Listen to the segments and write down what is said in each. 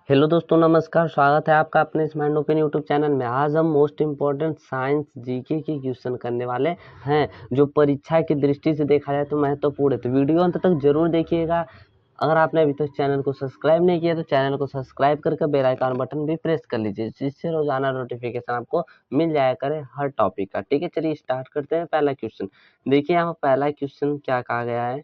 Hello दोस्तों, नमस्कार। स्वागत है आपका अपने स्मार्ट ओपन यूट्यूब चैनल में। आज हम मोस्ट इम्पोर्टेंट साइंस जीके की क्वेश्चन करने वाले हैं, जो परीक्षा की दृष्टि से देखा जाए तो महत्वपूर्ण है। तो वीडियो अंत तक जरूर देखिएगा। अगर आपने अभी तक चैनल को सब्सक्राइब नहीं किया तो चैनल को सब्सक्राइब करके बेल आइकन बटन भी प्रेस कर लीजिए, जिससे रोजाना नोटिफिकेशन आपको मिल जाया करे हर टॉपिक का। ठीक है, चलिए स्टार्ट करते हैं। पहला क्वेश्चन देखिए, यहाँ पहला क्वेश्चन क्या कहा गया है।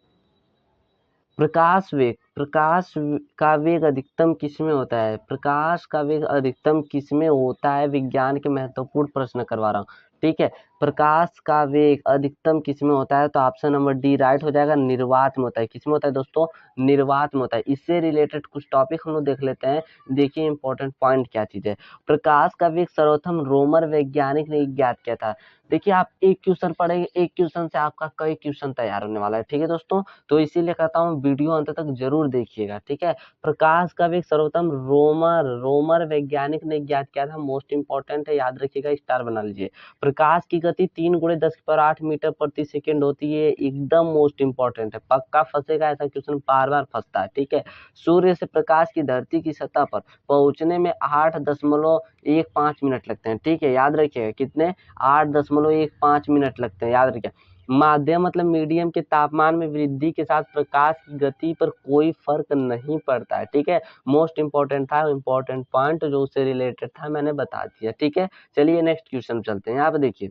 का वेग अधिकतम किसमें होता है? प्रकाश का वेग अधिकतम किसमें होता है? विज्ञान के महत्वपूर्ण प्रश्न करवा रहा हूँ। ठीक है, प्रकाश का वेग अधिकतम किसमें होता है? तो ऑप्शन नंबर डी राइट हो जाएगा। निर्वात में होता है। किसमें होता है दोस्तों? निर्वात में होता है। इससे रिलेटेड कुछ टॉपिक हम लोग देख लेते हैं। देखिए इंपॉर्टेंट पॉइंट क्या चीज है। प्रकाश का वेग सर्वप्रथम रोमर वैज्ञानिक ने ज्ञात किया था। देखिए, आप एक क्वेश्चन पढ़ेंगे, एक क्वेश्चन से आपका कई क्वेश्चन तैयार होने वाला है। ठीक है दोस्तों, तो इसीलिए कहता हूँ वीडियो अंत तक जरूर देखिएगा। ठीक है, प्रकाश का वेग सर्वप्रथम रोमर वैज्ञानिक ने ज्ञात किया था। मोस्ट इंपॉर्टेंट है, याद रखिएगा, स्टार बना लीजिए। प्रकाश की गति 3 × 10⁸ मीटर प्रति सेकेंड होती है। एकदम मोस्ट इंपॉर्टेंट है, पक्का फंसेगा, ऐसा क्वेश्चन बार बार फंसता है। ठीक है, सूर्य से प्रकाश की धरती की सतह पर पहुंचने में 8.15 मिनट लगते हैं। ठीक है, याद रखिएगा कितने? 8.15 मिनट लगते हैं, याद रखिए। माध्यम मतलब मीडियम के तापमान में वृद्धि के साथ प्रकाश की गति पर कोई फर्क नहीं पड़ता है। ठीक है, मोस्ट इंपॉर्टेंट था, इंपॉर्टेंट पॉइंट जो उससे रिलेटेड था मैंने बता दिया। ठीक है, चलिए नेक्स्ट क्वेश्चन चलते हैं। यहाँ पे देखिए,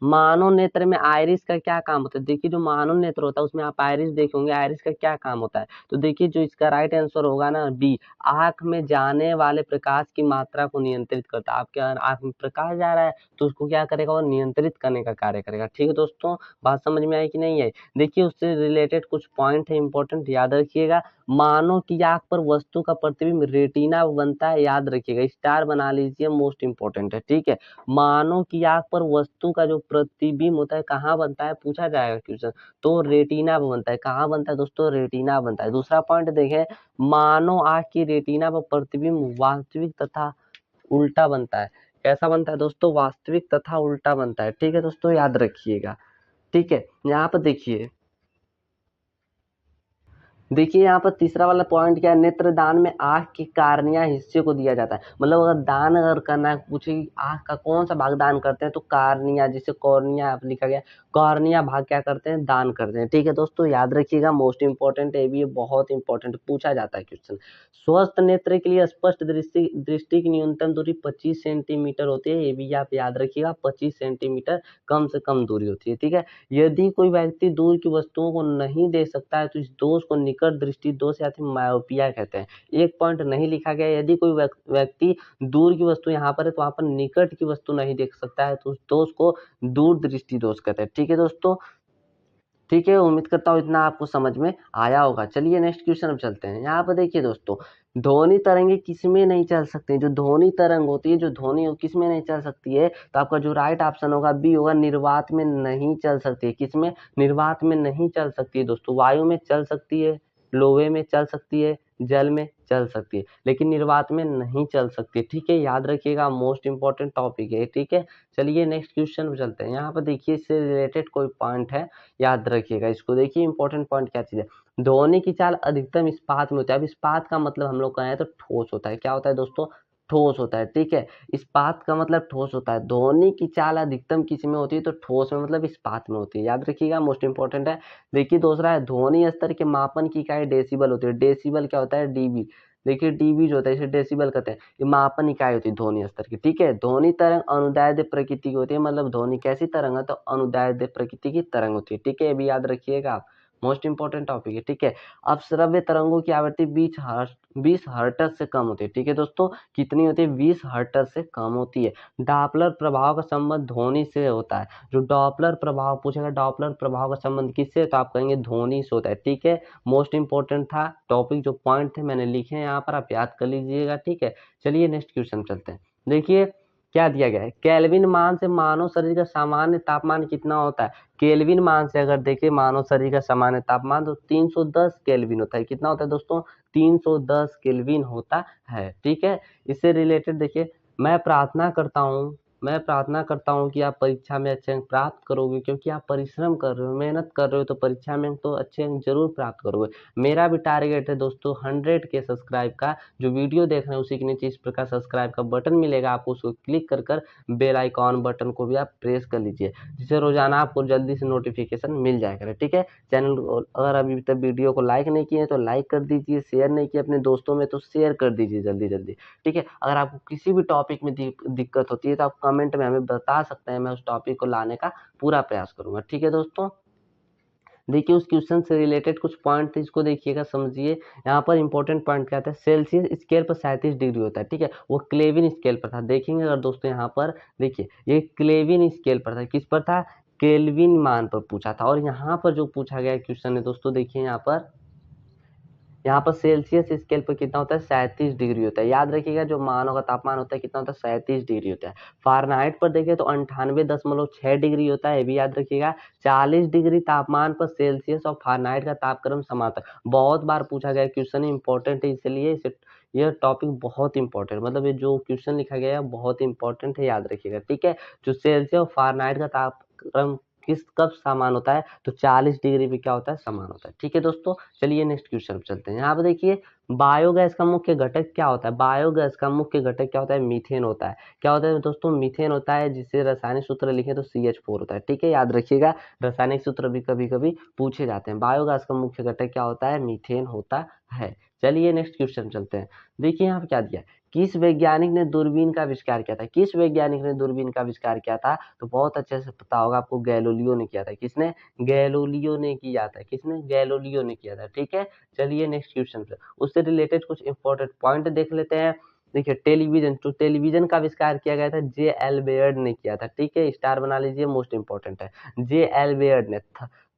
मानव नेत्र में आइरिस का क्या काम होता है? देखिए, जो मानव नेत्र होता है उसमें आप आइरिस देखेंगे। आइरिस का क्या काम होता है? तो देखिए, जो इसका राइट आंसर होगा ना, बी। आंख में जाने वाले प्रकाश की मात्रा को नियंत्रित करता है। आपके आंख में प्रकाश जा रहा है तो उसको क्या करेगा? वो नियंत्रित करने का कार्य करेगा। ठीक है दोस्तों, बात समझ में आई कि नहीं आई? देखिए, उससे रिलेटेड कुछ पॉइंट है इंपॉर्टेंट, याद रखिएगा। मानव की आंख पर वस्तु का प्रतिबिंब रेटिना बनता है, याद रखिएगा, स्टार बना लीजिए, मोस्ट इंपॉर्टेंट है। ठीक है, मानव की आंख पर वस्तु का जो प्रतिबिंब होता है कहाँ बनता है? पूछा जाएगा क्वेश्चन, तो रेटिना पे बनता है। कहाँ बनता है दोस्तों? रेटिना बनता है। दूसरा पॉइंट देखें, मानव आंख की रेटिना पर प्रतिबिंब वास्तविक तथा उल्टा बनता है। कैसा बनता है दोस्तों? वास्तविक तथा उल्टा बनता है। ठीक है दोस्तों, याद रखिएगा। ठीक है, यहाँ पर देखिए, यहाँ पर तीसरा वाला पॉइंट क्या है? नेत्रदान में आंख के कार्निया हिस्से को दिया जाता है। मतलब अगर दान करना है, पूछे आंख का कौन सा भाग दान करते हैं, तो कार्निया, जिसे कॉर्निया लिखा गया, कॉर्निया भाग क्या करते हैं? दान करते हैं। ठीक है दोस्तों, याद रखिएगा, मोस्ट इंपॉर्टेंट है, भी ये बहुत इंपॉर्टेंट पूछा जाता है क्वेश्चन। स्वस्थ नेत्र के लिए स्पष्ट दृष्टि दृष्टि की न्यूनतम दूरी 25 सेंटीमीटर होती है। ये भी आप याद रखिएगा, 25 सेंटीमीटर कम से कम दूरी होती है। ठीक है, यदि कोई व्यक्ति दूर की वस्तुओं को नहीं देख सकता है तो इस दोष को निकट दृष्टि दोष या फिर मायोपिया कहते हैं। एक पॉइंट नहीं लिखा गया, यदि कोई व्यक्ति दूर की वस्तु यहाँ पर है तो वहां पर निकट की वस्तु नहीं देख सकता है तो उस दोष को दूर दृष्टि दोष कहते हैं। ठीक है दोस्तों, ठीक है, उम्मीद करता हूँ इतना आपको समझ में आया होगा। चलिए नेक्स्ट क्वेश्चन अब चलते हैं। यहाँ पर देखिए दोस्तों, ध्वनि तरंगे किसमें नहीं चल सकती? जो ध्वनि तरंग होती है, जो ध्वनि किसमें नहीं चल सकती है? तो आपका जो राइट ऑप्शन होगा बी होगा, निर्वात में नहीं चल सकती है। किसमें? निर्वात में नहीं चल सकती है दोस्तों। वायु में चल सकती है, लोहे में चल सकती है, जल में चल सकती है, लेकिन निर्वात में नहीं चल सकती। ठीक है, याद रखिएगा, मोस्ट इंपॉर्टेंट टॉपिक है। ठीक है, चलिए नेक्स्ट क्वेश्चन पे चलते हैं। यहाँ पर देखिए, इससे रिलेटेड कोई पॉइंट है, याद रखिएगा इसको। देखिए इंपॉर्टेंट पॉइंट क्या चीज है। ध्वनि की चाल अधिकतम इस्पात में होता है। अब इस्पात का मतलब हम लोग कहें तो ठोस होता है। क्या होता है दोस्तों? ठोस होता है। ठीक है, इस्पात का मतलब ठोस होता है। ध्वनि की चाल अधिकतम किस में होती है? तो ठोस में, मतलब इस्पात में होती है। याद रखिएगा, मोस्ट इंपॉर्टेंट है। देखिए दूसरा है, ध्वनि स्तर के मापन की इकाई डेसिबल होती है। डेसिबल क्या होता है? डीबी। देखिए डीबी जो होता है इसे डेसिबल कहते हैं। ये मापन इकाई होती है ध्वनि स्तर की। ठीक है, ध्वनि तरंग अनुदैर्ध्य प्रकृति की होती है। मतलब ध्वनि कैसी तरंग है? तो अनुदैर्ध्य प्रकृति की तरंग होती है। ठीक है, ये भी याद रखिएगा आप, मोस्ट इंपॉर्टेंट टॉपिक है। ठीक है, अब श्रव्य तरंगों की आवृत्ति 20 हर्ट्ज से कम होती है। ठीक है दोस्तों, कितनी होती है? 20 हर्ट्ज से कम होती है। डॉपलर प्रभाव का संबंध ध्वनि से होता है। जो डॉपलर प्रभाव पूछेगा, डॉपलर प्रभाव का संबंध किससे? तो आप कहेंगे ध्वनि से होता है। ठीक है, मोस्ट इंपॉर्टेंट था टॉपिक, जो पॉइंट थे मैंने लिखे हैं यहाँ पर, आप याद कर लीजिएगा। ठीक है, चलिए नेक्स्ट क्वेश्चन चलते हैं। देखिए क्या दिया गया है, केल्विन मान से मानव शरीर का सामान्य तापमान कितना होता है? केल्विन मान से अगर देखें मानव शरीर का सामान्य तापमान, तो 310 केल्विन होता है। कितना होता है दोस्तों? 310 केल्विन होता है। ठीक है, इससे रिलेटेड देखिए, मैं प्रार्थना करता हूँ मैं प्रार्थना करता हूँ कि आप परीक्षा में अच्छे अंक प्राप्त करोगे, क्योंकि आप परिश्रम कर रहे हो, मेहनत कर रहे हो, तो परीक्षा में तो अच्छे अंक जरूर प्राप्त करोगे। मेरा भी टारगेट है दोस्तों 100 के सब्सक्राइब का। जो वीडियो देख रहे हैं उसी के नीचे इस प्रकार सब्सक्राइब का बटन मिलेगा, आपको उसको क्लिक कर बेल आइकॉन बटन को भी आप प्रेस कर लीजिए, जिससे रोजाना आपको जल्दी से नोटिफिकेशन मिल जाया करे। ठीक है, चैनल अगर अभी तक वीडियो को लाइक नहीं किए तो लाइक कर दीजिए, शेयर नहीं किए अपने दोस्तों में तो शेयर कर दीजिए जल्दी जल्दी। ठीक है, अगर आपको किसी भी टॉपिक में दिक्कत होती है तो आप कमेंट में हमें बता सकते हैं, मैं उस टॉपिक को लाने का पूरा प्रयास करूंगा। ठीक है दोस्तों, देखिए उस क्वेश्चन से रिलेटेड कुछ पॉइंट इसको देखिएगा, समझिए। यहाँ पर इंपॉर्टेंट पॉइंट क्या था, सेल्सियस स्केल पर 37 डिग्री होता है। ठीक है, वो क्लेविन स्केल पर था। देखेंगे अगर दोस्तों यहाँ पर देखिए, ये क्लेविन स्केल पर था, किस पर था, केल्विन मान पर पूछा था। और यहाँ पर जो पूछा गया क्वेश्चन है दोस्तों, देखिए यहाँ पर सेल्सियस स्केल पर कितना होता है, 37 डिग्री होता है। याद रखिएगा, जो मानव का तापमान होता है कितना होता है, 37 डिग्री होता है। फारेनहाइट पर देखिए तो 98.6 डिग्री होता है, ये भी याद रखिएगा। 40 डिग्री तापमान पर सेल्सियस और फारेनहाइट का तापक्रम समान होता है। बहुत बार पूछा गया क्वेश्चन, इंपॉर्टेंट है, इसलिए इसे यह टॉपिक बहुत इंपॉर्टेंट, मतलब ये जो क्वेश्चन लिखा गया है बहुत इंपॉर्टेंट है, याद रखिएगा। ठीक है, जो सेल्सियस और फारेनहाइट का तापक्रम किस कब समान होता है, तो 40 डिग्री भी क्या होता है, समान होता है। ठीक है दोस्तों, चलिए नेक्स्ट क्वेश्चन पे चलते हैं। यहाँ पे देखिए, बायोगैस का मुख्य घटक क्या होता है, बायोगैस का मुख्य घटक क्या होता है, मीथेन होता है। क्या होता है दोस्तों, मीथेन होता है, जिसे रासायनिक सूत्र लिखे तो CH4 होता है। ठीक है, याद रखिएगा, रासायनिक सूत्र भी कभी कभी पूछे जाते हैं। बायोगैस का मुख्य घटक क्या होता है, मीथेन होता है। चलिए नेक्स्ट क्वेश्चन चलते हैं। देखिए यहाँ पे क्या दिया है, किस वैज्ञानिक ने दूरबीन का आविष्कार किया था, किस वैज्ञानिक ने दूरबीन का आविष्कार किया था, तो बहुत अच्छे से पता होगा आपको, गैलीलियो ने किया था। किसने, गैलीलियो ने किया था। किसने, गैलीलियो ने किया था। ठीक है, चलिए नेक्स्ट क्वेश्चन पे उससे रिलेटेड कुछ इंपॉर्टेंट पॉइंट देख लेते हैं। देखिए टेलीविजन, तो टेलीविजन का आविष्कार किया गया था, J.L. बेयर्ड ने किया था। ठीक है, स्टार बना लीजिए, मोस्ट इंपॉर्टेंट है, J.L. बेयर्ड ने।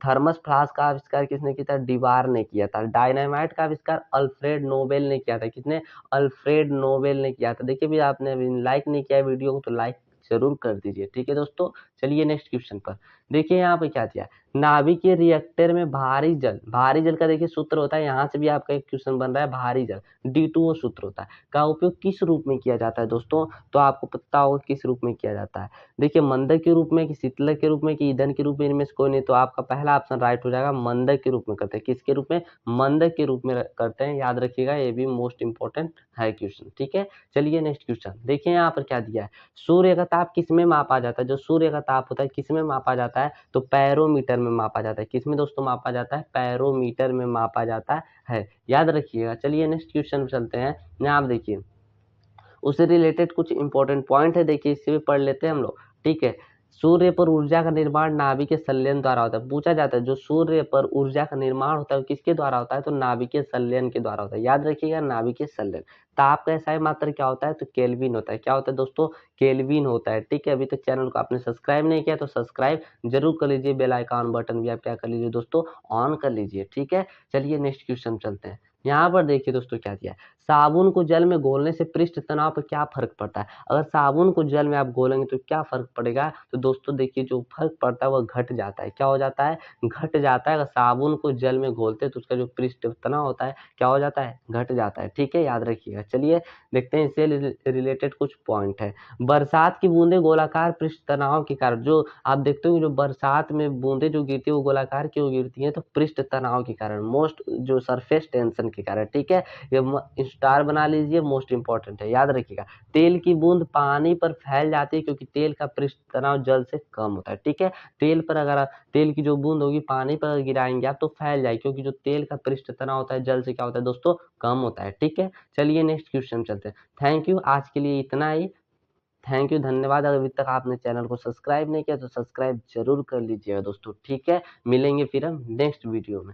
थर्मस फ्लास्क का आविष्कार किसने किया था, डिवार ने किया था। डायनामाइट का आविष्कार अल्फ्रेड नोबेल ने किया था। किसने, अल्फ्रेड नोबेल ने किया था। देखिए भी आपने अभी लाइक नहीं किया वीडियो को तो लाइक जरूर कर दीजिए। ठीक है दोस्तों, चलिए नेक्स्ट क्वेश्चन पर। देखिए यहाँ पे क्या दिया है, नाभिकीय रिएक्टर में भारी जल का देखिए सूत्र होता है, यहाँ से भी आपका एक क्वेश्चन बन रहा है, भारी जल D2O सूत्र होता है, का उपयोग किस रूप में किया जाता है दोस्तों, तो आपको पता होगा किस रूप में किया जाता है। देखिए मंदक के रूप में, कि शीतलक के रूप में, कि ईंधन के रूप में, इनमें से कोई नहीं, तो आपका पहला ऑप्शन राइट हो जाएगा, मंदक के रूप में करते हैं। किसके रूप में, मंदक के रूप में करते हैं, याद रखिएगा, ये भी मोस्ट इंपॉर्टेंट है क्वेश्चन। ठीक है, चलिए नेक्स्ट क्वेश्चन देखिए, यहाँ पर क्या दिया है, सूर्य का ताप किसमें मापा जाता है, जो सूर्य का ताप होता है किसमें मापा जाता है, तो पैरोमीटर में मापा जाता है। किसमें दोस्तों मापा जाता है, पैरोमीटर में मापा जाता है, याद रखिएगा। चलिए नेक्स्ट क्वेश्चन पे चलते हैं। यहाँ आप देखिए, उससे रिलेटेड कुछ इंपॉर्टेंट पॉइंट है, देखिए इससे भी पढ़ लेते हैं हम लोग। ठीक है, सूर्य पर ऊर्जा का निर्माण नाभिकीय संलयन द्वारा होता है। पूछा जाता है जो सूर्य पर ऊर्जा का निर्माण होता है वो किसके द्वारा होता है, तो नाभिकीय संलयन के द्वारा होता है। याद रखिएगा, नाभिकीय संलयन। ताप का एसआई मात्रा क्या होता है, तो केल्विन होता है। क्या होता है दोस्तों, केल्विन होता है। ठीक है, अभी तक चैनल को आपने सब्सक्राइब नहीं किया तो सब्सक्राइब जरूर कर लीजिए, बेल आइकन बटन भी आप क्या कर लीजिए दोस्तों, ऑन कर लीजिए। ठीक है, चलिए नेक्स्ट क्वेश्चन चलते हैं। यहाँ पर देखिए दोस्तों क्या दिया है, साबुन को जल में घोलने से पृष्ठ तनाव पर क्या फर्क पड़ता है। अगर साबुन को जल में आप घोलेंगे तो क्या फर्क पड़ेगा, तो दोस्तों देखिए जो फर्क पड़ता है वह घट जाता है। क्या हो जाता है, घट जाता है। अगर साबुन को जल में घोलते हैं तो उसका जो पृष्ठ तनाव होता है क्या हो जाता है, घट जाता है। ठीक है, याद रखिएगा। चलिए देखते हैं इससे रिलेटेड कुछ पॉइंट है। बरसात की बूंदे गोलाकार पृष्ठ तनाव के कारण, जो आप देखते हो जो बरसात में बूंदे जो गिरती है वो गोलाकार क्यों गिरती है, तो पृष्ठ तनाव के कारण, मोस्ट जो सरफेस टेंशन के कारण। ठीक है, ये स्टार बना लीजिए, मोस्ट इंपॉर्टेंट है, याद रखिएगा। तेल की बूंद पानी पर फैल जाती है क्योंकि तेल का पृष्ठ तनाव जल से कम होता है। ठीक है, तेल पर अगर तेल की जो बूंद होगी पानी पर गिराएंगे आप तो फैल जाएगी, क्योंकि जो तेल का पृष्ठ तनाव होता है जल से क्या होता है दोस्तों, कम होता है। ठीक है, चलिए नेक्स्ट क्वेश्चन चलते हैं। थैंक यू, आज के लिए इतना ही। थैंक यू, धन्यवाद। अगर अभी तक आपने चैनल को सब्सक्राइब नहीं किया तो सब्सक्राइब जरूर कर लीजिएगा दोस्तों। ठीक है, मिलेंगे फिर हम नेक्स्ट वीडियो में।